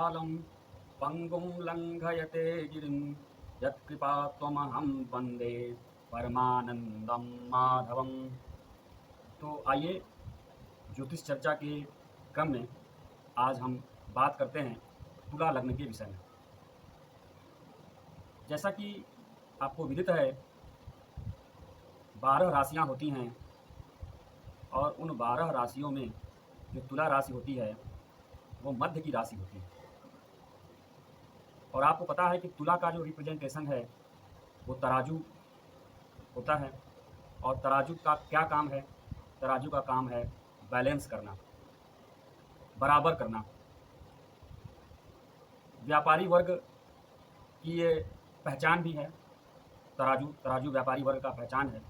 वाचालं पंगुं लंघयते गिरिं यत्कृपात्वमहं वन्दे परमानंदं माधवम। तो आइए ज्योतिष चर्चा के क्रम में आज हम बात करते हैं तुला लग्न के विषय में। जैसा कि आपको विदित है 12 राशियां होती हैं और उन 12 राशियों में जो तुला राशि होती है वो मध्य की राशि होती है। और आपको पता है कि तुला का जो रिप्रेजेंटेशन है वो तराजू होता है। और तराजू का क्या काम है? तराजू का काम है बैलेंस करना, बराबर करना। व्यापारी वर्ग की ये पहचान भी है। तराजू व्यापारी वर्ग का पहचान है।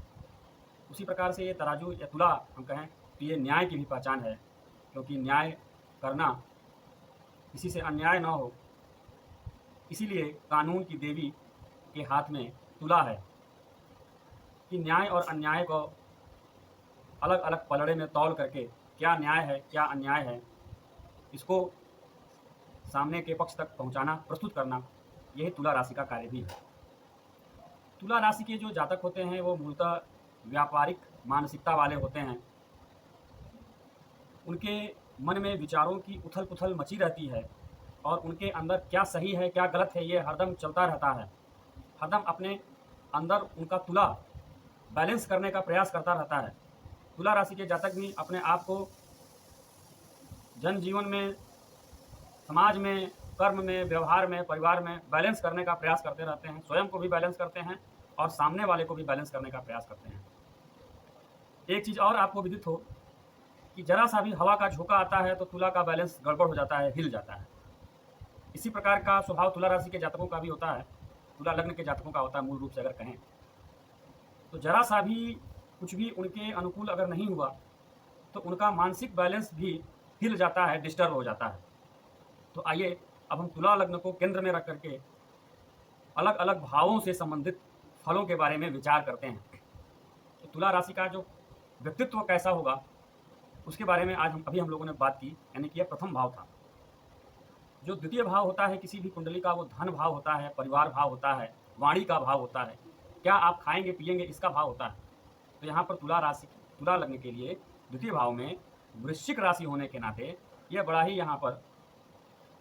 उसी प्रकार से ये तराजू या तुला हम कहें तो ये न्याय की भी पहचान है, क्योंकि न्याय करना, किसी से अन्याय न हो, इसीलिए कानून की देवी के हाथ में तुला है कि न्याय और अन्याय को अलग अलग पलड़े में तौल करके क्या न्याय है क्या अन्याय है इसको सामने के पक्ष तक पहुंचाना, प्रस्तुत करना, यही तुला राशि का कार्य भी है। तुला राशि के जो जातक होते हैं वो मूलतः व्यापारिक मानसिकता वाले होते हैं। उनके मन में विचारों की उथल पुथल मची रहती है और उनके अंदर क्या सही है क्या गलत है ये हरदम चलता रहता है। हरदम अपने अंदर उनका तुला बैलेंस करने का प्रयास करता रहता है। तुला राशि के जातक भी अपने आप को जनजीवन में, समाज में, कर्म में, व्यवहार में, परिवार में बैलेंस करने का प्रयास करते रहते हैं। स्वयं को भी बैलेंस करते हैं और सामने वाले को भी बैलेंस करने का प्रयास करते हैं। एक चीज़ और आपको विदित हो कि जरा सा भी हवा का झोंका आता है तो तुला का बैलेंस गड़बड़ हो जाता है, हिल जाता है। इसी प्रकार का स्वभाव तुला राशि के जातकों का भी होता है, तुला लग्न के जातकों का होता है। मूल रूप से अगर कहें तो जरा सा भी कुछ भी उनके अनुकूल अगर नहीं हुआ तो उनका मानसिक बैलेंस भी हिल जाता है, डिस्टर्ब हो जाता है। तो आइए अब हम तुला लग्न को केंद्र में रख करके अलग अलग भावों से संबंधित फलों के बारे में विचार करते हैं। तो तुला राशि का जो व्यक्तित्व कैसा होगा उसके बारे में आज हम लोगों ने बात की, यानी कि यह प्रथम भाव था। जो द्वितीय भाव होता है किसी भी कुंडली का, वो धन भाव होता है, परिवार भाव होता है, वाणी का भाव होता है, क्या आप खाएंगे पिएंगे इसका भाव होता है। तो यहाँ पर तुला लग्न के लिए द्वितीय भाव में वृश्चिक राशि होने के नाते यह बड़ा ही यहाँ पर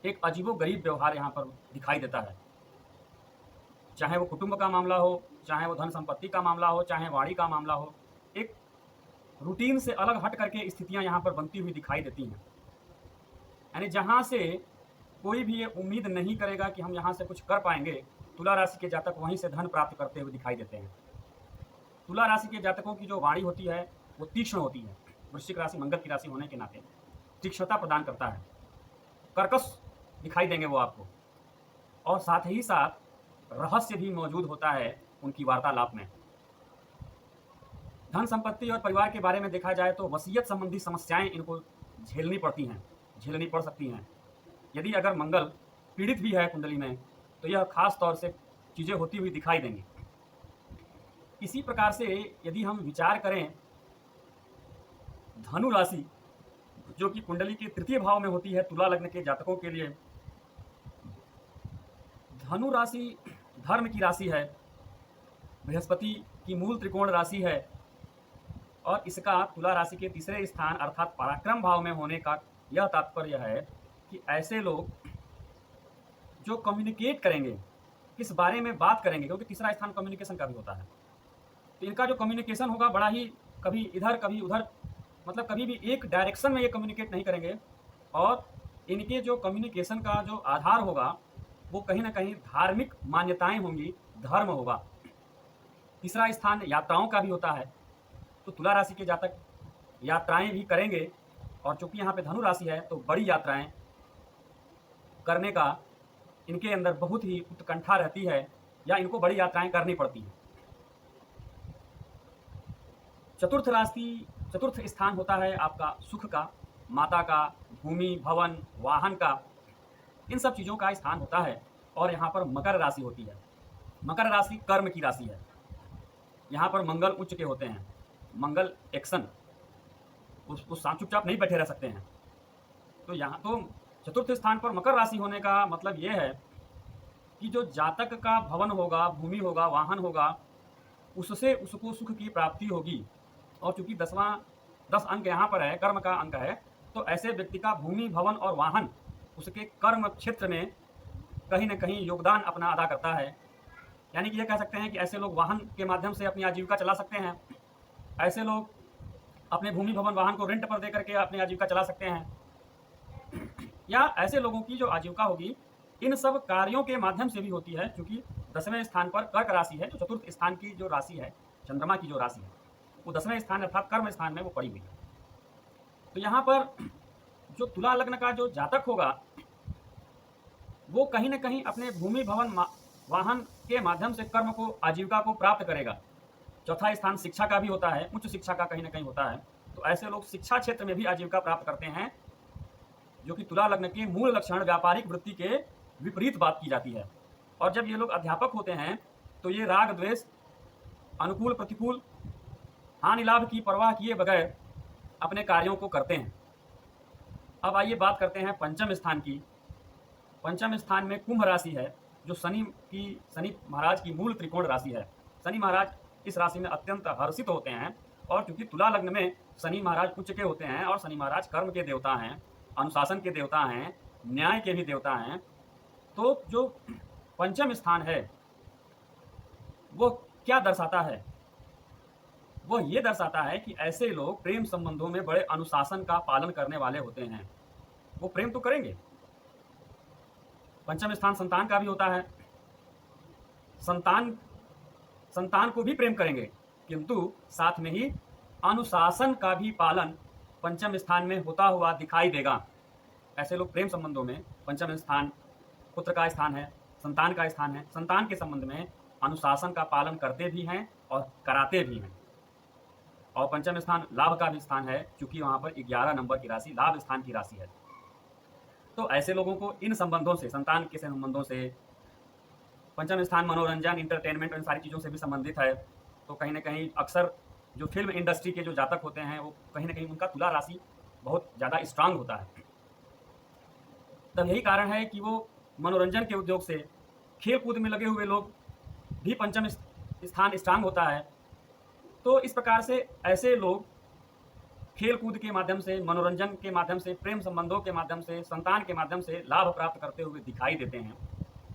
एक अजीबो गरीब व्यवहार यहाँ पर दिखाई देता है। चाहे वो कुटुंब का मामला हो, चाहे वो धन संपत्ति का मामला हो, चाहे वाणी का मामला हो, एक रूटीन से अलग हट करके स्थितियाँ यहाँ पर बनती हुई दिखाई देती हैं। यानी जहाँ से कोई भी ये उम्मीद नहीं करेगा कि हम यहाँ से कुछ कर पाएंगे, तुला राशि के जातक वहीं से धन प्राप्त करते हुए दिखाई देते हैं। तुला राशि के जातकों की जो वाणी होती है वो तीक्ष्ण होती है। वृश्चिक राशि मंगल की राशि होने के नाते तीक्ष्णता प्रदान करता है, कर्कश दिखाई देंगे वो आपको, और साथ ही साथ रहस्य भी मौजूद होता है उनकी वार्तालाप में। धन संपत्ति और परिवार के बारे में देखा जाए तो वसीयत संबंधी समस्याएं इनको झेलनी पड़ सकती हैं। यदि अगर मंगल पीड़ित भी है कुंडली में तो यह खास तौर से चीज़ें होती हुई दिखाई देंगी। इसी प्रकार से यदि हम विचार करें धनु राशि, जो कि कुंडली के तृतीय भाव में होती है तुला लग्न के जातकों के लिए, धनु राशि धर्म की राशि है, बृहस्पति की मूल त्रिकोण राशि है, और इसका तुला राशि के तीसरे स्थान अर्थात पराक्रम भाव में होने का यह तात्पर्य है कि ऐसे लोग जो कम्युनिकेट करेंगे, किस बारे में बात करेंगे, क्योंकि तीसरा स्थान कम्युनिकेशन का भी होता है, तो इनका जो कम्युनिकेशन होगा बड़ा ही कभी इधर कभी उधर, मतलब कभी भी एक डायरेक्शन में ये कम्युनिकेट नहीं करेंगे। और इनके जो कम्युनिकेशन का जो आधार होगा वो कहीं ना कहीं धार्मिक मान्यताएं होंगी, धर्म होगा। तीसरा स्थान यात्राओं का भी होता है, तो तुला राशि के जातक यात्राएं भी करेंगे, और चूंकि यहाँ पे धनु राशि है तो बड़ी यात्राएं करने का इनके अंदर बहुत ही उत्कंठा रहती है, या इनको बड़ी यात्राएं करनी पड़ती हैं। चतुर्थ स्थान होता है आपका सुख का, माता का, भूमि भवन वाहन का, इन सब चीज़ों का स्थान होता है। और यहाँ पर मकर राशि होती है। मकर राशि कर्म की राशि है। यहाँ पर मंगल उच्च के होते हैं, मंगल एक्शन, उस चुपचाप नहीं बैठे रह सकते हैं। तो यहाँ तो चतुर्थ स्थान पर मकर राशि होने का मतलब ये है कि जो जातक का भवन होगा, भूमि होगा, वाहन होगा, उससे उसको सुख की प्राप्ति होगी। और चूंकि 10 अंक यहाँ पर है, कर्म का अंक है, तो ऐसे व्यक्ति का भूमि, भवन और वाहन उसके कर्म क्षेत्र में कहीं न कहीं योगदान अपना अदा करता है। यानी कि ये कह सकते हैं कि ऐसे लोग वाहन के माध्यम से अपनी आजीविका चला सकते हैं। ऐसे लोग अपने भूमि, भवन, वाहन को रेंट पर दे करके अपनी आजीविका चला सकते हैं। या ऐसे लोगों की जो आजीविका होगी इन सब कार्यों के माध्यम से भी होती है, क्योंकि 10वें स्थान पर कर्क राशि है, जो चतुर्थ स्थान की जो राशि है, चंद्रमा की जो राशि है, वो 10वें स्थान अर्थात कर्म स्थान में वो पड़ी हुई है। तो यहाँ पर जो तुला लग्न का जो जातक होगा वो कहीं न कहीं अपने भूमि, भवन, वाहन के माध्यम से कर्म को, आजीविका को प्राप्त करेगा। चौथा स्थान शिक्षा का भी होता है, उच्च शिक्षा का कहीं न कहीं होता है। तो ऐसे लोग शिक्षा क्षेत्र में भी आजीविका प्राप्त करते हैं, जो कि तुला लग्न के मूल लक्षण व्यापारिक वृत्ति के विपरीत बात की जाती है। और जब ये लोग अध्यापक होते हैं तो ये राग द्वेष, अनुकूल प्रतिकूल, हानि लाभ की परवाह किए बगैर अपने कार्यों को करते हैं। अब आइए बात करते हैं पंचम स्थान की। पंचम स्थान में कुंभ राशि है, जो शनि महाराज की मूल त्रिकोण राशि है। शनि महाराज इस राशि में अत्यंत हर्षित होते हैं, और चूंकि तुला लग्न में शनि महाराज उच्च के होते हैं और शनि महाराज कर्म के देवता हैं, अनुशासन के देवता हैं, न्याय के भी देवता हैं, तो जो पंचम स्थान है वो क्या दर्शाता है? वो ये दर्शाता है कि ऐसे लोग प्रेम संबंधों में बड़े अनुशासन का पालन करने वाले होते हैं। वो प्रेम तो करेंगे। पंचम स्थान संतान का भी होता है, संतान को भी प्रेम करेंगे, किंतु साथ में ही अनुशासन का भी पालन पंचम स्थान में होता हुआ दिखाई देगा। ऐसे लोग प्रेम संबंधों में, पंचम स्थान पुत्र का स्थान है, संतान का स्थान है, संतान के संबंध में अनुशासन का पालन करते भी हैं और कराते भी हैं। और पंचम स्थान लाभ का भी स्थान है, क्योंकि वहां पर 11 नंबर की राशि लाभ स्थान की राशि है। तो ऐसे लोगों को इन संबंधों से, संतान के संबंधों से, पंचम स्थान मनोरंजन, इंटरटेनमेंट, इन सारी चीज़ों से भी संबंधित है। तो कहीं ना कहीं अक्सर जो फिल्म इंडस्ट्री के जो जातक होते हैं वो कहीं ना कहीं उनका तुला राशि बहुत ज़्यादा स्ट्रांग होता है। तब यही कारण है कि वो मनोरंजन के उद्योग से, खेल कूद में लगे हुए लोग भी पंचम स्थान स्ट्रांग होता है। तो इस प्रकार से ऐसे लोग खेल कूद के माध्यम से, मनोरंजन के माध्यम से, प्रेम संबंधों के माध्यम से, संतान के माध्यम से लाभ प्राप्त करते हुए दिखाई देते हैं।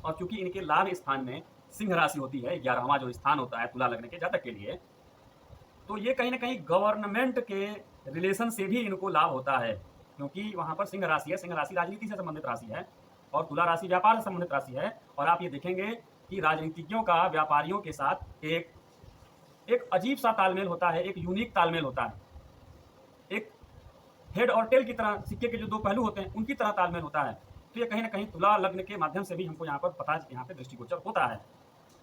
और चूंकि इनके लाभ स्थान में सिंह राशि होती है, 11वां जो स्थान होता है तुला लग्न के जातक के लिए, तो ये कहीं ना कहीं गवर्नमेंट के रिलेशन से भी इनको लाभ होता है, क्योंकि वहां पर सिंह राशि है। सिंह राशि राजनीति से संबंधित राशि है और तुला राशि व्यापार से संबंधित राशि है। और आप ये देखेंगे कि राजनीतिज्ञों का व्यापारियों के साथ एक अजीब सा तालमेल होता है, एक यूनिक तालमेल होता है, एक हेड और टेल की तरह, सिक्के के जो दो पहलू होते हैं उनकी तरह तालमेल होता है। तो ये कहीं ना कहीं तुला लग्न के माध्यम से भी हमको यहाँ पर पता, यहाँ पे दृष्टिगोचर होता है।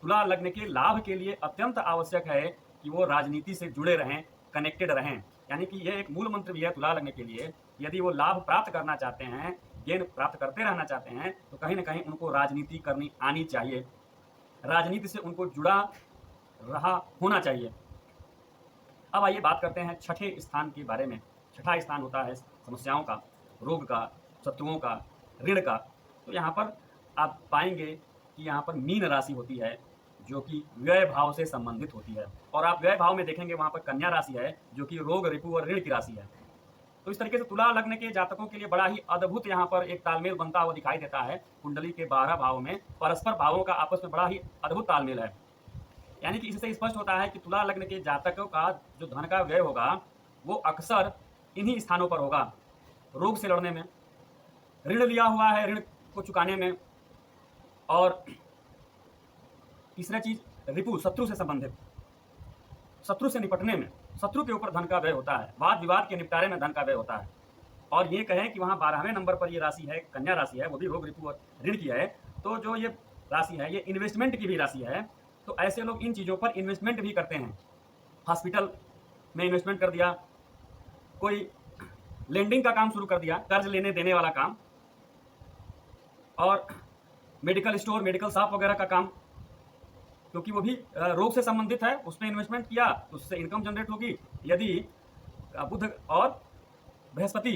तुला लग्न के लाभ के लिए अत्यंत आवश्यक है कि वो राजनीति से जुड़े रहें, कनेक्टेड रहें। यानी कि ये एक मूल मंत्र भी है तुला लग्न के लिए। यदि वो लाभ प्राप्त करना चाहते हैं, गेन प्राप्त करते रहना चाहते हैं, तो कहीं ना कहीं उनको राजनीति करनी आनी चाहिए, राजनीति से उनको जुड़ा रहा होना चाहिए। अब आइए बात करते हैं छठे स्थान के बारे में। छठा स्थान होता है समस्याओं का, रोग का, शत्रुओं का, ऋण का। तो यहाँ पर आप पाएंगे कि यहाँ पर मीन राशि होती है, जो कि व्यय भाव से संबंधित होती है। और आप व्यय भाव में देखेंगे वहाँ पर कन्या राशि है, जो कि रोग, रिपु और ऋण की राशि है। तो इस तरीके से तुला लग्न के जातकों के लिए बड़ा ही अद्भुत यहाँ पर एक तालमेल बनता हुआ दिखाई देता है। कुंडली के 12 भावों में परस्पर भावों का आपस में बड़ा ही अद्भुत तालमेल है। यानी कि इससे स्पष्ट होता है कि तुला लग्न के जातकों का जो धन का व्यय होगा वो अक्सर इन्हीं स्थानों पर होगा। रोग से लड़ने में, ऋण लिया हुआ है ऋण को चुकाने में, और तीसरा चीज रिपु, शत्रु से संबंधित, शत्रु से निपटने में, शत्रु के ऊपर धन का व्यय होता है। वाद विवाद के निपटारे में धन का व्यय होता है। और ये कहें कि वहाँ 12वें नंबर पर ये राशि है, कन्या राशि है, वो भी रोग, रिपु और ऋण की है। तो जो ये राशि है ये इन्वेस्टमेंट की भी राशि है। तो ऐसे लोग इन चीज़ों पर इन्वेस्टमेंट भी करते हैं। हॉस्पिटल में इन्वेस्टमेंट कर दिया, कोई लेंडिंग का काम शुरू कर दिया, कर्ज लेने देने वाला काम, और मेडिकल स्टोर, मेडिकल शॉप वगैरह का काम, क्योंकि वो भी रोग से संबंधित है। उसमें इन्वेस्टमेंट किया तो उससे इनकम जनरेट होगी, यदि बुध और बृहस्पति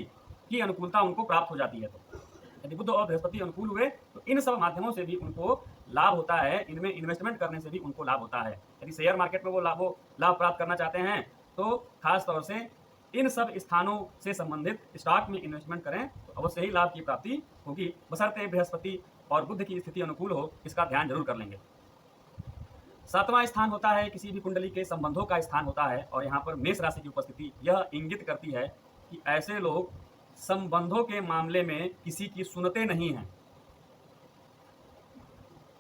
की अनुकूलता उनको प्राप्त हो जाती है। तो यदि बुध और बृहस्पति अनुकूल हुए तो इन सब माध्यमों से भी उनको लाभ होता है, इनमें इन्वेस्टमेंट करने से भी उनको लाभ होता है। यदि शेयर मार्केट में वो लाभ प्राप्त करना चाहते हैं तो खास तौर से इन सब स्थानों से संबंधित स्टॉक में इन्वेस्टमेंट करें तो अवश्य ही लाभ की प्राप्ति होगी, बशर्ते बृहस्पति और बुध की स्थिति अनुकूल हो, इसका ध्यान जरूर कर लेंगे। 7वां स्थान होता है किसी भी कुंडली के संबंधों का स्थान होता है, और यहाँ पर मेष राशि की उपस्थिति यह इंगित करती है कि ऐसे लोग संबंधों के मामले में किसी की सुनते नहीं हैं,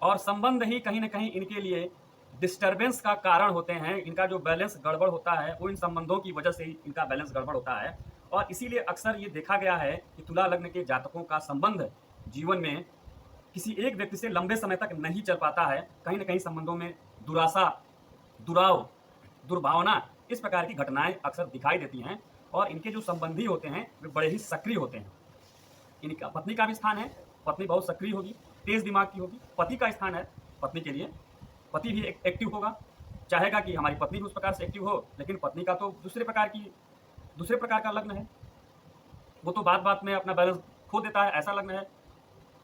और संबंध ही कहीं ना कहीं इनके लिए डिस्टरबेंस का कारण होते हैं। इनका जो बैलेंस गड़बड़ होता है वो इन संबंधों की वजह से ही इनका बैलेंस गड़बड़ होता है, और इसीलिए अक्सर ये देखा गया है कि तुला लग्न के जातकों का संबंध जीवन में किसी एक व्यक्ति से लंबे समय तक नहीं चल पाता है। कहीं ना कहीं संबंधों में दुराशा, दुराव, दुर्भावना, इस प्रकार की घटनाएं अक्सर दिखाई देती हैं, और इनके जो संबंधी होते हैं वे बड़े ही सक्रिय होते हैं। इनका पत्नी का भी स्थान है, पत्नी बहुत सक्रिय होगी, तेज दिमाग की होगी। पति का स्थान है पत्नी के लिए, पति भी एक्टिव होगा, चाहेगा कि हमारी पत्नी भी उस प्रकार से एक्टिव हो, लेकिन पत्नी का तो दूसरे प्रकार का लग्न है, वो तो बात बात में अपना बैलेंस खो देता है, ऐसा लग्न है,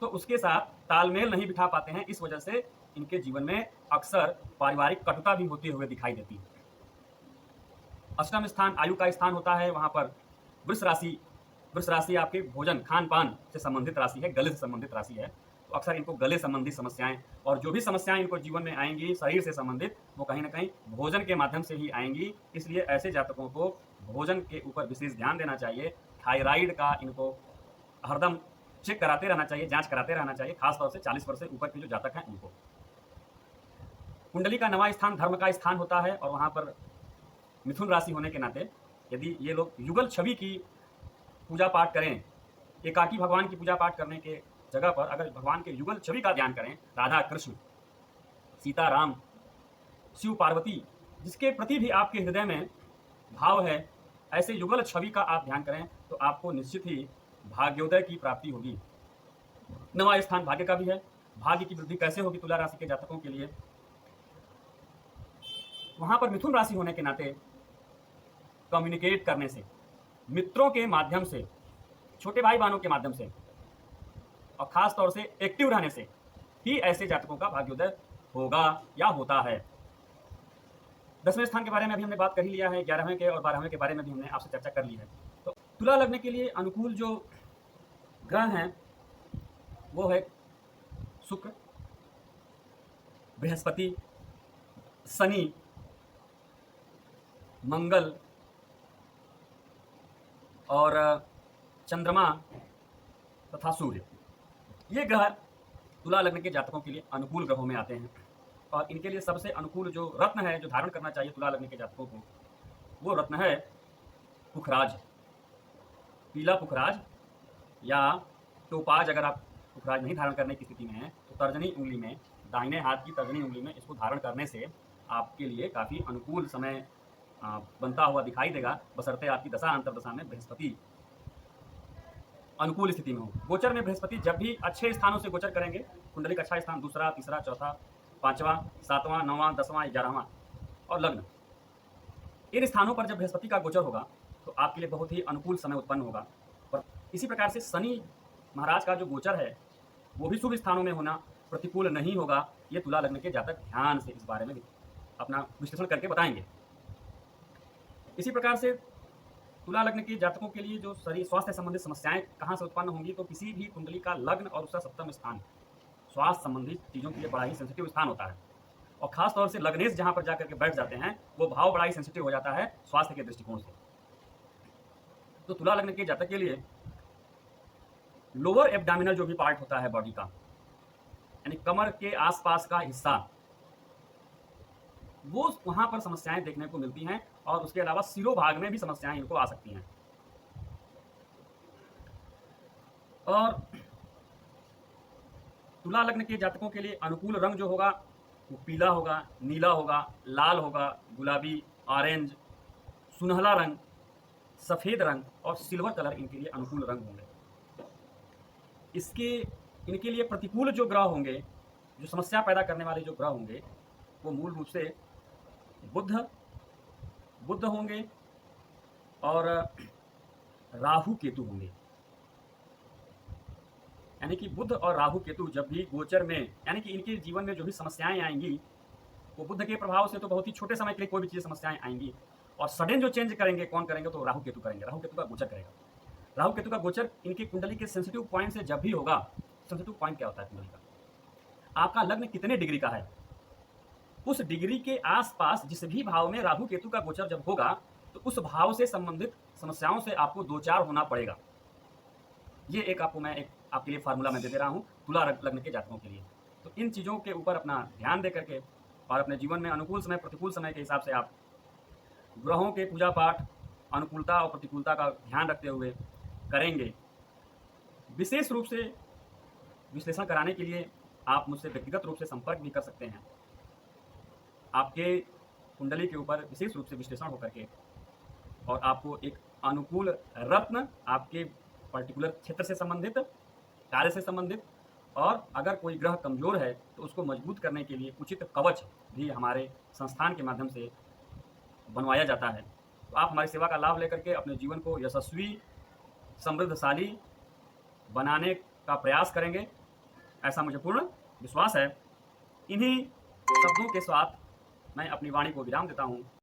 तो उसके साथ तालमेल नहीं बिठा पाते हैं। इस वजह से इनके जीवन में अक्सर पारिवारिक कटुता भी होती हुए दिखाई देती है। अष्टम स्थान आयु का स्थान होता है, वहां पर वृष राशि आपके भोजन खान पान से संबंधित राशि है, गले से संबंधित राशि है, तो अक्सर इनको गले संबंधी समस्याएं, और जो भी समस्याएं इनको जीवन में आएंगी शरीर से संबंधित, वो कहीं ना कहीं भोजन के माध्यम से ही आएंगी। इसलिए ऐसे जातकों को भोजन के ऊपर विशेष ध्यान देना चाहिए। थायराइड का इनको हरदम चेक कराते रहना चाहिए, जांच कराते रहना चाहिए, खासतौर से 40 वर्ष से ऊपर के जो जातक हैं उनको। कुंडली का 9वां स्थान धर्म का स्थान होता है, और वहां पर मिथुन राशि होने के नाते यदि ये लोग युगल छवि की पूजा पाठ करें, एकाकी भगवान की पूजा पाठ करने के जगह पर अगर भगवान के युगल छवि का ध्यान करें, राधा कृष्ण, सीता राम, शिव पार्वती, जिसके प्रति भी आपके हृदय में भाव है, ऐसे युगल छवि का आप ध्यान करें तो आपको निश्चित ही भाग्योदय की प्राप्ति होगी। 9वां स्थान भाग्य का भी है। भाग्य की वृद्धि कैसे होगी तुला राशि के जातकों के लिए? वहां पर मिथुन राशि होने के नाते कम्युनिकेट करने से, मित्रों के माध्यम से, छोटे भाई बहनों के माध्यम से, और खास तौर से एक्टिव रहने से ही ऐसे जातकों का भाग्योदय होगा या होता है। 10वें स्थान के बारे में अभी हमने बात कर ही लिया है, 11वें के और 12वें के बारे में भी हमने आपसे चर्चा कर ली है। तो तुला लग्न के लिए अनुकूल जो ग्रह हैं वो है शुक्र, बृहस्पति, शनि, मंगल और चंद्रमा तथा सूर्य। ये ग्रह तुला लग्न के जातकों के लिए अनुकूल ग्रहों में आते हैं, और इनके लिए सबसे अनुकूल जो रत्न है जो धारण करना चाहिए तुला लग्न के जातकों को, वो रत्न है पुखराज, पीला पुखराज या टोपाज। अगर आप पुखराज नहीं धारण करने की स्थिति में हैं तो तर्जनी उंगली में, दाहिने हाथ की तर्जनी उंगली में इसको धारण करने से आपके लिए काफ़ी अनुकूल समय बनता हुआ दिखाई देगा, बशर्ते आपकी दशा अंतरदशा में बृहस्पति अनुकूल स्थिति में हो। गोचर में बृहस्पति जब भी अच्छे स्थानों से गोचर करेंगे, कुंडली का अच्छा स्थान दूसरा, तीसरा, चौथा, 5वां, 7वां, 9वां, 10वां, 11वां और लग्न, इन स्थानों पर जब बृहस्पति का गोचर होगा तो आपके लिए बहुत ही अनुकूल समय उत्पन्न होगा। और इसी प्रकार से शनि महाराज का जो गोचर है वो भी शुभ स्थानों में होना प्रतिकूल नहीं होगा। ये तुला लग्न के जातक ध्यान से इस बारे में अपना विश्लेषण करके बताएंगे। इसी प्रकार से तुला लग्न के जातकों के लिए जो शरीर स्वास्थ्य संबंधित समस्याएं कहाँ से उत्पन्न होंगी, तो किसी भी कुंडली का लग्न और उसका 7वां स्थान स्वास्थ्य संबंधित चीज़ों के लिए बड़ा ही सेंसिटिव स्थान होता है, और खास तौर से लग्नेश जहाँ पर जाकर के बैठ जाते हैं वो भाव बड़ा ही सेंसिटिव हो जाता है स्वास्थ्य के दृष्टिकोण से। तो तुला लग्न के जातक के लिए लोअर एब्डामिनल जो भी पार्ट होता है बॉडी का, यानी कमर के आसपास का हिस्सा, वो वहां पर समस्याएं देखने को मिलती हैं, और उसके अलावा सिरोभाग में भी समस्याएं इनको आ सकती हैं। और तुला लग्न के जातकों के लिए अनुकूल रंग जो होगा वो पीला होगा, नीला होगा, लाल होगा, गुलाबी, ऑरेंज, सुनहला रंग, सफ़ेद रंग और सिल्वर कलर इनके लिए अनुकूल रंग होंगे। इनके लिए प्रतिकूल जो ग्रह होंगे, जो समस्या पैदा करने वाले जो ग्रह होंगे, वो मूल रूप से बुध होंगे और राहु केतु होंगे। यानी कि बुध और राहु केतु जब भी गोचर में, यानी कि इनके जीवन में जो भी समस्याएं आएंगी, वो बुध के प्रभाव से तो बहुत ही छोटे समय के लिए कोई भी चीज़ समस्याएं आएंगी, और सडन जो चेंज करेंगे कौन करेंगे, तो राहु केतु करेंगे। राहु केतु का गोचर करेगा। राहु केतु का गोचर इनकी कुंडली के सेंसिटिव पॉइंट से जब भी होगा, सेंसिटिव पॉइंट क्या होता है कुंडली का, आपका लग्न कितने डिग्री का है, उस डिग्री के आसपास जिस भी भाव में राहु केतु का गोचर जब होगा, तो उस भाव से संबंधित समस्याओं से आपको दो चार होना पड़ेगा। ये एक आपको मैं एक आपके लिए फार्मूला मैं दे रहा हूँ तुला लग्न के जातकों के लिए। तो इन चीज़ों के ऊपर अपना ध्यान दे करके और अपने जीवन में अनुकूल समय प्रतिकूल समय के हिसाब से आप ग्रहों के पूजा पाठ अनुकूलता और प्रतिकूलता का ध्यान रखते हुए करेंगे। विशेष रूप से विश्लेषण कराने के लिए आप मुझसे व्यक्तिगत रूप से संपर्क भी कर सकते हैं। आपके कुंडली के ऊपर विशेष रूप से विश्लेषण होकर के और आपको एक अनुकूल रत्न आपके पर्टिकुलर क्षेत्र से संबंधित, कार्य से संबंधित, और अगर कोई ग्रह कमजोर है तो उसको मजबूत करने के लिए उचित कवच भी हमारे संस्थान के माध्यम से बनवाया जाता है। तो आप हमारी सेवा का लाभ लेकर के अपने जीवन को यशस्वी समृद्धशाली बनाने का प्रयास करेंगे, ऐसा मुझे पूर्ण विश्वास है। इन्हीं शब्दों के साथ मैं अपनी वाणी को विराम देता हूँ।